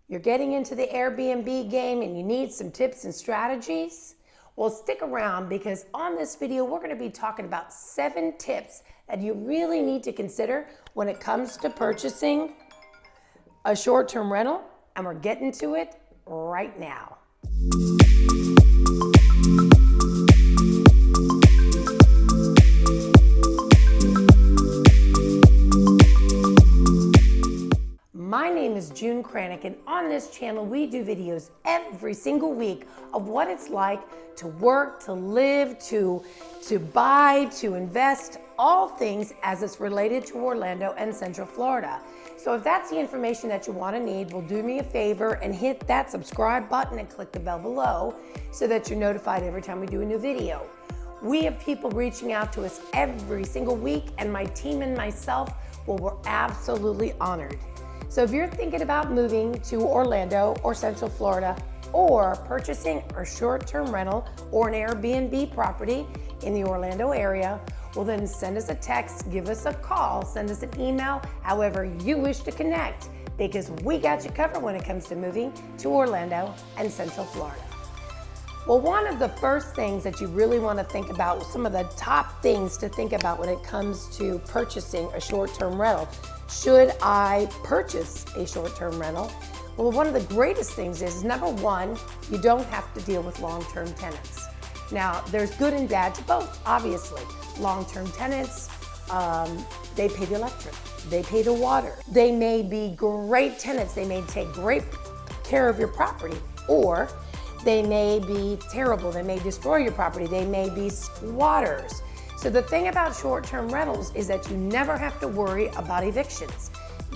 You're getting into the Airbnb game and you need some tips and strategies? Well, stick around because on this video, we're going to be talking about 7 tips that you really need to consider when it comes to purchasing a short-term rental, and we're getting to it right now. My name is June Kranick, and on this channel we do videos every single week of what it's like to work, to live, to buy, to invest, all things as it's related to Orlando and Central Florida. So if that's the information that you want to need, well, do me a favor and hit that subscribe button and click the bell below so that you're notified every time we do a new video. We have people reaching out to us every single week, and my team and myself, well, we're absolutely honored. So if you're thinking about moving to Orlando or Central Florida, or purchasing a short-term rental or an Airbnb property in the Orlando area, well then send us a text, give us a call, send us an email, however you wish to connect, because we got you covered when it comes to moving to Orlando and Central Florida. Well, one of the first things that you really want to think about, some of the top things to think about when it comes to purchasing a short-term rental. Should I purchase a short-term rental? Well, one of the greatest things is, number one, you don't have to deal with long-term tenants. Now, there's good and bad to both, obviously. Long-term tenants, they pay the electric, they pay the water. They may be great tenants, they may take great care of your property, or they may be terrible, they may destroy your property, they may be squatters. So the thing about short-term rentals is that you never have to worry about evictions.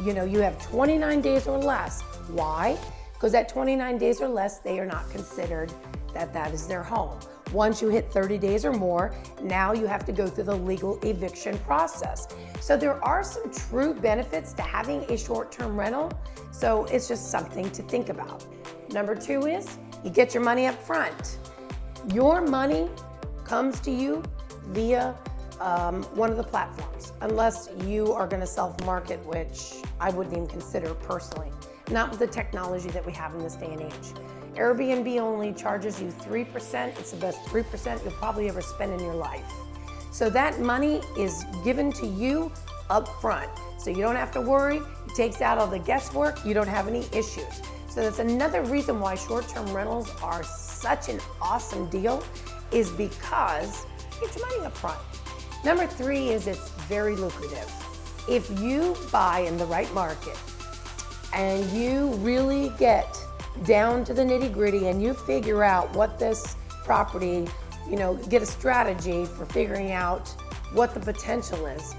You know, you have 29 days or less. Why? Because at 29 days or less, they are not considered that is their home. Once you hit 30 days or more, now you have to go through the legal eviction process. So there are some true benefits to having a short-term rental. So it's just something to think about. Number 2 is you get your money up front. Your money comes to you via one of the platforms, unless you are going to self-market, which I wouldn't even consider personally, not with the technology that we have in this day and age. Airbnb only charges you 3%. It's the best 3% you'll probably ever spend in your life. So that money is given to you up front. So you don't have to worry. It takes out all the guesswork. You don't have any issues. So that's another reason why short-term rentals are such an awesome deal, is because you get your money up front. Number 3 is it's very lucrative. If you buy in the right market and you really get down to the nitty-gritty and you figure out what this property, get a strategy for figuring out what the potential is,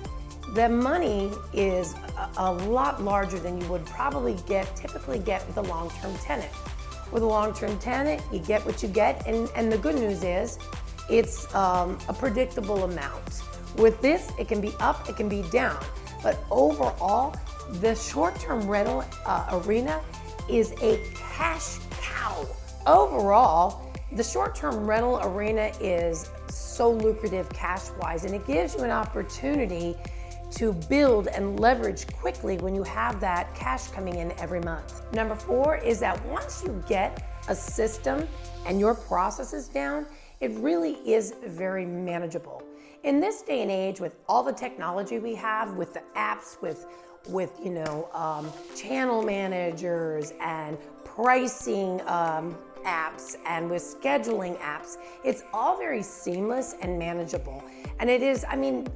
the money is a lot larger than you would probably typically get with a long-term tenant. With a long-term tenant, you get what you get, and the good news is it's a predictable amount. With this, it can be up, it can be down, but overall, the short-term rental arena is a cash cow. Overall, the short-term rental arena is so lucrative cash-wise, and it gives you an opportunity to build and leverage quickly when you have that cash coming in every month. Number 4 is that once you get a system and your processes down, it really is very manageable. In this day and age, with all the technology we have, with the apps, with channel managers and pricing apps, and with scheduling apps, it's all very seamless and manageable. And it is,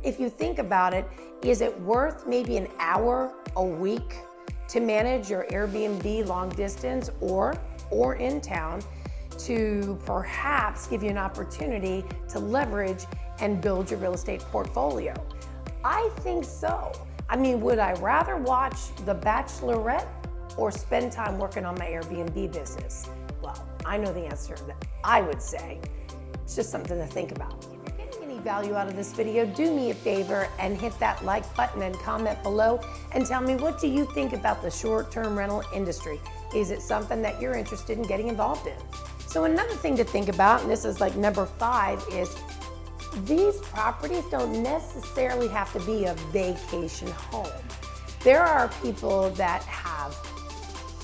if you think about it, is it worth maybe an hour a week to manage your Airbnb long distance or in town, to perhaps give you an opportunity to leverage and build your real estate portfolio? I think so. Would I rather watch The Bachelorette or spend time working on my Airbnb business? Well, I know the answer that I would say. It's just something to think about. If you're getting any value out of this video, do me a favor and hit that like button and comment below and tell me, what do you think about the short-term rental industry? Is it something that you're interested in getting involved in? So another thing to think about, and this is like number 5, is these properties don't necessarily have to be a vacation home. There are people that have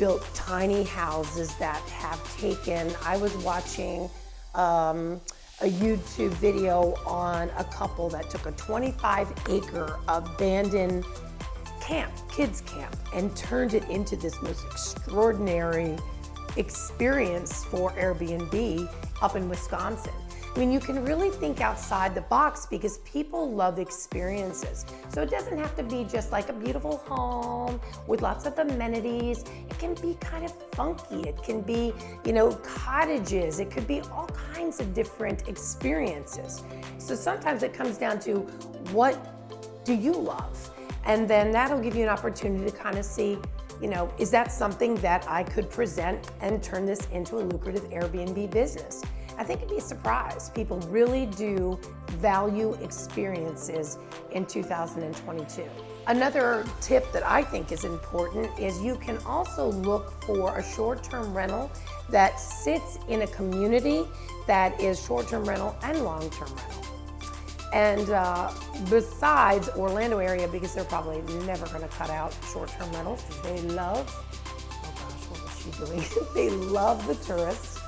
built tiny houses that have taken, I was watching a YouTube video on a couple that took a 25-acre abandoned camp, kids camp, and turned it into this most extraordinary experience for Airbnb up in Wisconsin. I mean, you can really think outside the box because people love experiences. So it doesn't have to be just like a beautiful home with lots of amenities. It can be kind of funky. It can be, cottages. It could be all kinds of different experiences. So sometimes it comes down to what do you love? And then that'll give you an opportunity to kind of see, is that something that I could present and turn this into a lucrative Airbnb business? I think it'd be a surprise. People really do value experiences in 2022. Another tip that I think is important is you can also look for a short-term rental that sits in a community that is short-term rental and long-term rental. And besides Orlando area, because they're probably never gonna cut out short-term rentals because they love, oh gosh, what was she doing? They love the tourists.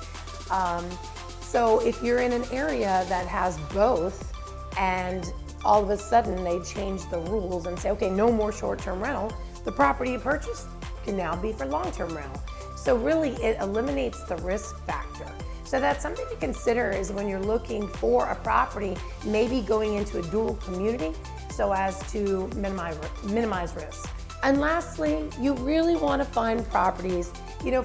So if you're in an area that has both and all of a sudden they change the rules and say, okay, no more short-term rental, the property you purchased can now be for long-term rental. So really it eliminates the risk factor. So that's something to consider is when you're looking for a property, maybe going into a dual community so as to minimize risk. And lastly, you really want to find properties.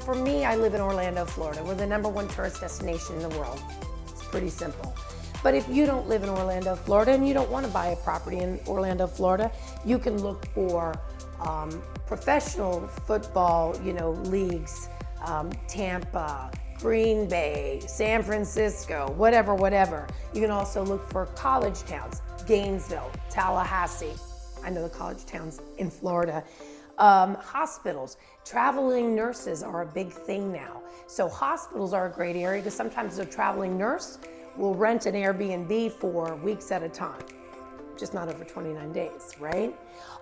For me, I live in Orlando, Florida. We're the #1 tourist destination in the world. It's pretty simple. But if you don't live in Orlando, Florida, and you don't want to buy a property in Orlando, Florida, you can look for professional football, leagues, Tampa, Green Bay, San Francisco, whatever. You can also look for college towns, Gainesville, Tallahassee. I know the college towns in Florida. Hospitals, traveling nurses are a big thing now. So hospitals are a great area because sometimes a traveling nurse will rent an Airbnb for weeks at a time, just not over 29 days, right?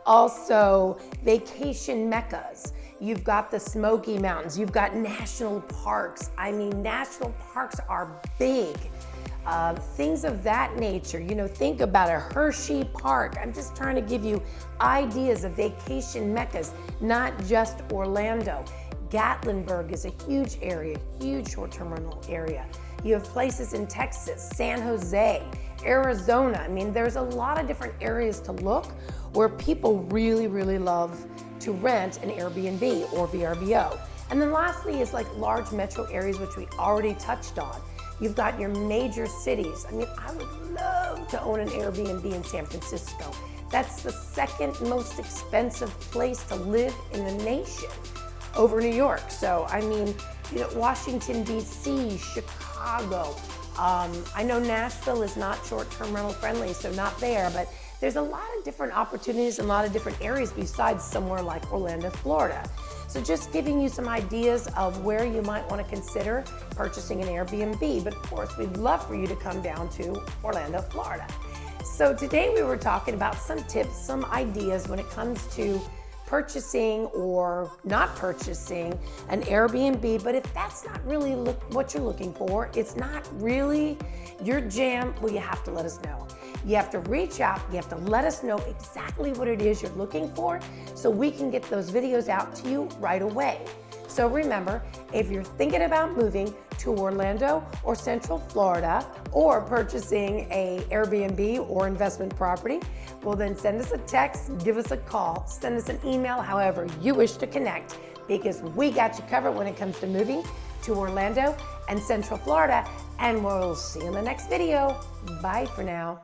Also, vacation meccas. You've got the Smoky Mountains, you've got national parks. I mean, national parks are big. Things of that nature, think about a Hershey Park. I'm just trying to give you ideas of vacation meccas, not just Orlando. Gatlinburg is a huge area, huge short-term rental area. You have places in Texas, San Jose, Arizona. I mean, there's a lot of different areas to look where people really love to rent an Airbnb or VRBO. And then lastly is like large metro areas, which we already touched on. You've got your major cities. I mean, I would love to own an Airbnb in San Francisco. That's the second most expensive place to live in the nation over New York. So, I mean, Washington, D.C., Chicago. I know Nashville is not short-term rental friendly, so not there, but there's a lot of different opportunities and a lot of different areas besides somewhere like Orlando, Florida. So just giving you some ideas of where you might want to consider purchasing an Airbnb. But of course, we'd love for you to come down to Orlando, Florida. So today we were talking about some tips, some ideas when it comes to purchasing or not purchasing an Airbnb. But if that's not really what you're looking for, it's not really your jam, well, you have to let us know. You have to reach out, you have to let us know exactly what it is you're looking for so we can get those videos out to you right away. So remember, if you're thinking about moving to Orlando or Central Florida or purchasing a Airbnb or investment property, well then send us a text, give us a call, send us an email, however you wish to connect, because we got you covered when it comes to moving to Orlando and Central Florida, and we'll see you in the next video. Bye for now.